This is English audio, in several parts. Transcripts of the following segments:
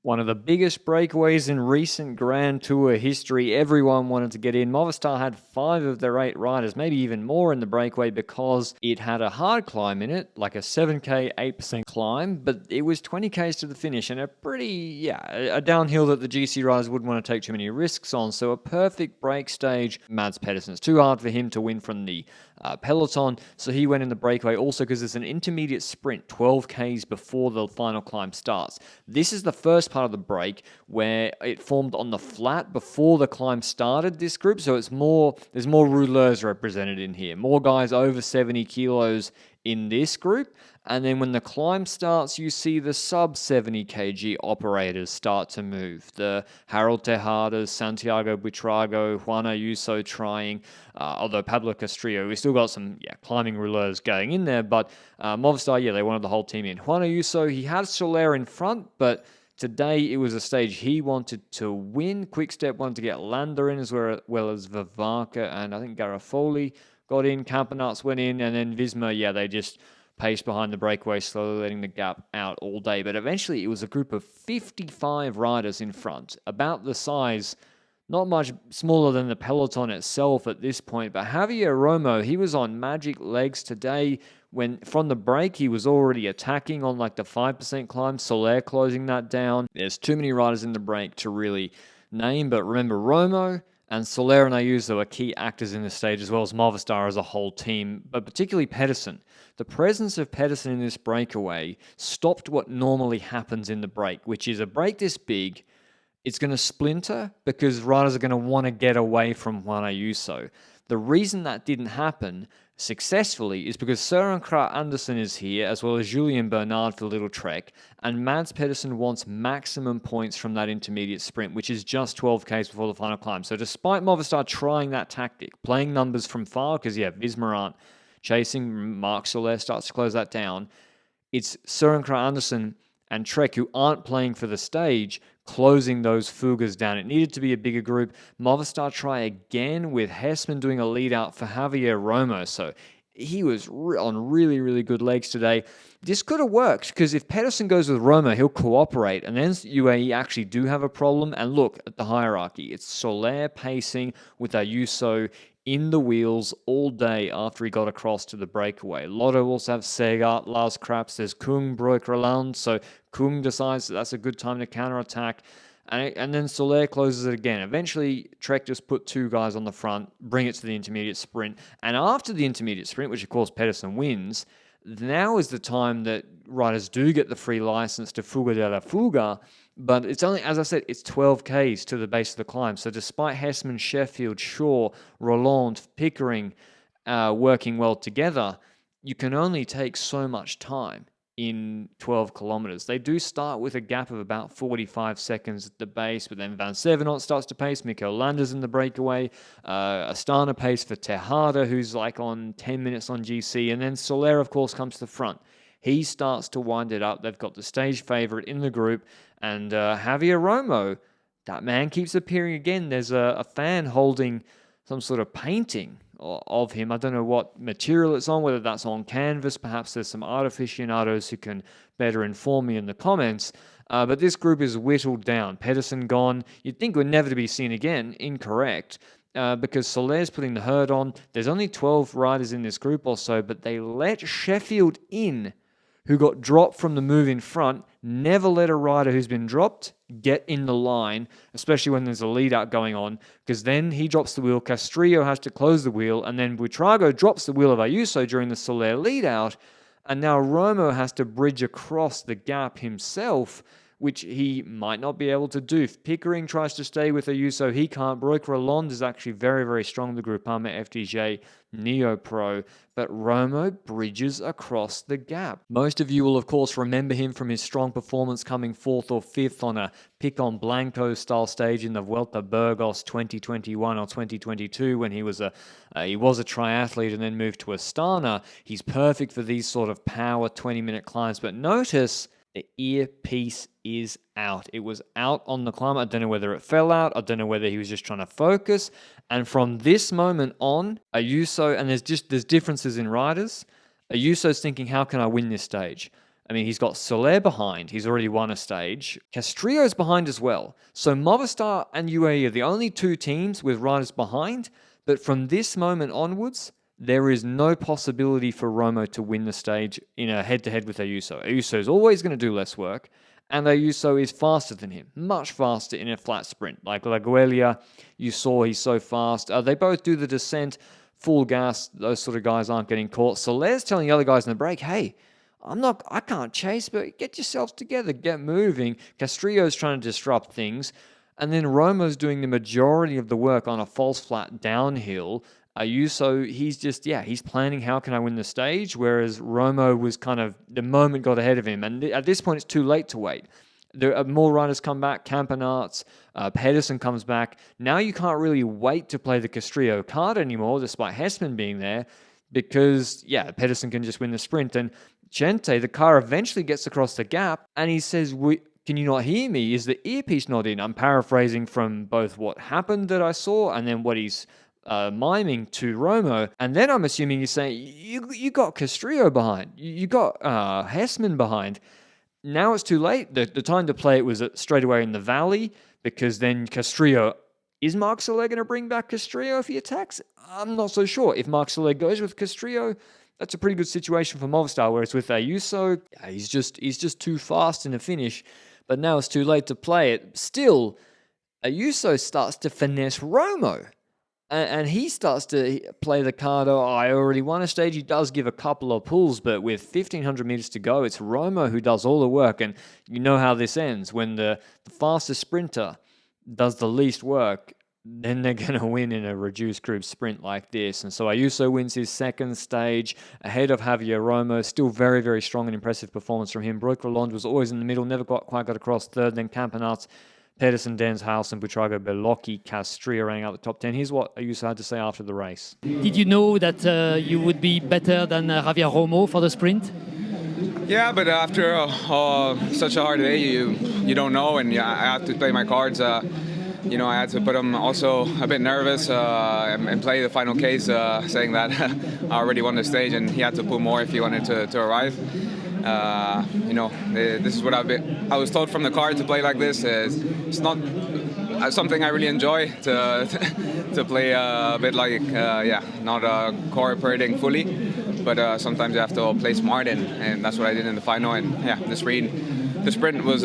One of the biggest breakaways in recent Grand Tour history. Everyone wanted to get in. Movistar had 5 of their 8 riders, maybe even more in the breakaway because it had a hard climb in it, like a 7k, 8% climb, but it was 20k's to the finish and a downhill that the GC riders wouldn't want to take too many risks on. So a perfect break stage. Mads Pedersen, it's too hard for him to win from the peloton, so he went in the breakaway also because it's an intermediate sprint 12k's before the final climb starts. This is the first part of the break where it formed on the flat before the climb started, this group, so there's more rouleurs represented in here, more guys over 70 kilos in this group. And then when the climb starts, you see the sub 70 kg operators start to move. The Harold Tejadas, Santiago Buitrago, Juan Ayuso trying, although Pablo Castrillo, we still got some climbing rouleurs going in there, but Movistar, they wanted the whole team in. Juan Ayuso, he had Soler in front, but today it was a stage he wanted to win. Quickstep wanted to get Landa in as well as Vavaka, and I think Garofoli got in, Campenaerts went in, and then Visma, they just paced behind the breakaway, slowly letting the gap out all day. But eventually it was a group of 55 riders in front, about the size, not much smaller than the peloton itself at this point. But Javier Romo, he was on magic legs today. When from the break, he was already attacking on like the 5% climb, Soler closing that down. There's too many riders in the break to really name, but remember Romo and Soler and Ayuso are key actors in this stage, as well as Movistar as a whole team, but particularly Pedersen. The presence of Pedersen in this breakaway stopped what normally happens in the break, which is a break this big, it's going to splinter because riders are going to want to get away from Juan Ayuso. The reason that didn't happen successfully is because Søren Kragh Andersen is here, as well as Julien Bernard for Little Trek, and Mads Pedersen wants maximum points from that intermediate sprint, which is just 12k's before the final climb. So despite Movistar trying that tactic, playing numbers from far, because Visma aren't chasing, Marc Soler starts to close that down, it's Søren Kragh Andersen and Trek, who aren't playing for the stage, closing those fugas down. It needed to be a bigger group. Movistar try again with Hessmann doing a lead out for Javier Romo. So he was on really, really good legs today. This could have worked because if Pedersen goes with Romo, he'll cooperate. And then UAE actually do have a problem. And look at the hierarchy. It's Soler pacing with Ayuso in the wheels all day after he got across to the breakaway. Lotto also have Segart, Lars Kraps, there's Kung, Broeck, so Kung decides that's a good time to counterattack, and then Soler closes it again. Eventually, Trek just put 2 guys on the front, bring it to the intermediate sprint, and after the intermediate sprint, which of course Pedersen wins, now is the time that riders do get the free license to Fuga de la Fuga, but it's only, as I said, it's 12k's to the base of the climb. So despite Hessmann, Sheffield, Shaw, Roland, Pickering working well together, you can only take so much time in 12 kilometers. They do start with a gap of about 45 seconds at the base, but then Van Sevenot starts to pace, Mikkel Landers in the breakaway, Astana pace for Tejada, who's like on 10 minutes on GC, and then Soler, of course, comes to the front. He starts to wind it up. They've got the stage favorite in the group, and Javier Romo, that man keeps appearing again. There's a fan holding some sort of painting of him. I don't know what material it's on, whether that's on canvas. Perhaps there's some art aficionados who can better inform me in the comments. But this group is whittled down. Pedersen gone. You'd think would never to be seen again. Incorrect. Because Soler's putting the herd on. There's only 12 riders in this group or so, but they let Sheffield in, who got dropped from the move in front. Never let a rider who's been dropped get in the line, especially when there's a lead out going on, because then he drops the wheel, Castrillo has to close the wheel, and then Buitrago drops the wheel of Ayuso during the Soler lead out, and now Romo has to bridge across the gap himself, which he might not be able to do. If Pickering tries to stay with Ayuso, he can't. Broeck Roland is actually very, very strong, the Groupama FDJ Neo Pro, but Romo bridges across the gap. Most of you will, of course, remember him from his strong performance coming 4th or 5th on a Picon Blanco style stage in the Vuelta Burgos 2021 or 2022 when he was a triathlete and then moved to Astana. He's perfect for these sort of power 20-minute climbs, but notice the earpiece is out. It was out on the climb. I don't know whether it fell out. I don't know whether he was just trying to focus. And from this moment on, Ayuso, and there's differences in riders. Ayuso's thinking, how can I win this stage? I mean, he's got Soler behind. He's already won a stage. Castrio's behind as well. So Movistar and UAE are the only two teams with riders behind. But from this moment onwards, there is no possibility for Romo to win the stage in a head-to-head with Ayuso. Ayuso is always going to do less work. And Ayuso is faster than him, much faster in a flat sprint. Like Laguelia, you saw he's so fast. They both do the descent, full gas. Those sort of guys aren't getting caught. Soler's telling the other guys in the break, hey, I can't chase, but get yourselves together, get moving. Castrio's trying to disrupt things. And then Romo's doing the majority of the work on a false flat downhill. Ayuso, he's planning how can I win the stage, whereas Romo was kind of, the moment got ahead of him. And at this point, it's too late to wait. There are more riders come back, Campenaerts, Pedersen comes back. Now you can't really wait to play the Castrillo card anymore, despite Hessman being there, because, Pedersen can just win the sprint. And Gente, the car eventually gets across the gap, and he says, can you not hear me? Is the earpiece not in? I'm paraphrasing from both what happened that I saw and then what he's miming to Romo. And then I'm assuming he's saying, you got Castrillo behind. You got Hessman behind. Now it's too late. The time to play it was straight away in the valley, because then Castrillo, is Marc Soler going to bring back Castrillo if he attacks? I'm not so sure. If Marc Soler goes with Castrillo, that's a pretty good situation for Movistar, whereas with Ayuso, he's just too fast in the finish. But now it's too late to play it. Still, Ayuso starts to finesse Romo. And he starts to play the card, I already won a stage. He does give a couple of pulls, but with 1,500 meters to go, it's Romo who does all the work. And you know how this ends. When the fastest sprinter does the least work, then they're going to win in a reduced group sprint like this. And so Ayuso wins his second stage ahead of Javier Romo. Still very, very strong and impressive performance from him. Broek Roland was always in the middle, never quite got across third. Then Campenaerts, Pedersen, Denshaus, Buitrago, Bellocchi, Castrillo running out the top 10. Here's what Ayuso had to say after the race. Did you know that you would be better than Javier Romo for the sprint? Yeah, but after such a hard day, you don't know, and I have to play my cards. I had to put him also a bit nervous and play the final case, saying that I already won the stage and he had to pull more if he wanted to arrive. This is what I was told from the card to play like this. It's not something I really enjoy to play a bit like, not cooperating fully. But sometimes you have to play smart, and that's what I did in the final. And the sprint was.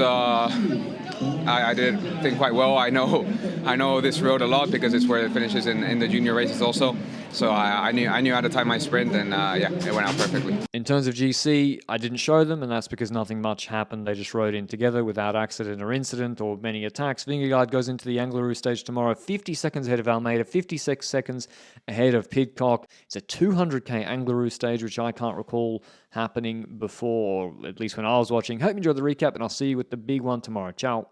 I did think quite well. I know this road a lot because it's where it finishes in the junior races also. So I knew how to time my sprint, and it went out perfectly. In terms of GC, I didn't show them, and that's because nothing much happened. They just rode in together without accident or incident or many attacks. Vingegaard goes into the Angliru stage tomorrow, 50 seconds ahead of Almeida, 56 seconds ahead of Pidcock. It's a 200k Angliru stage, which I can't recall happening before, or at least when I was watching. Hope you enjoyed the recap, and I'll see you with the big one tomorrow. Ciao.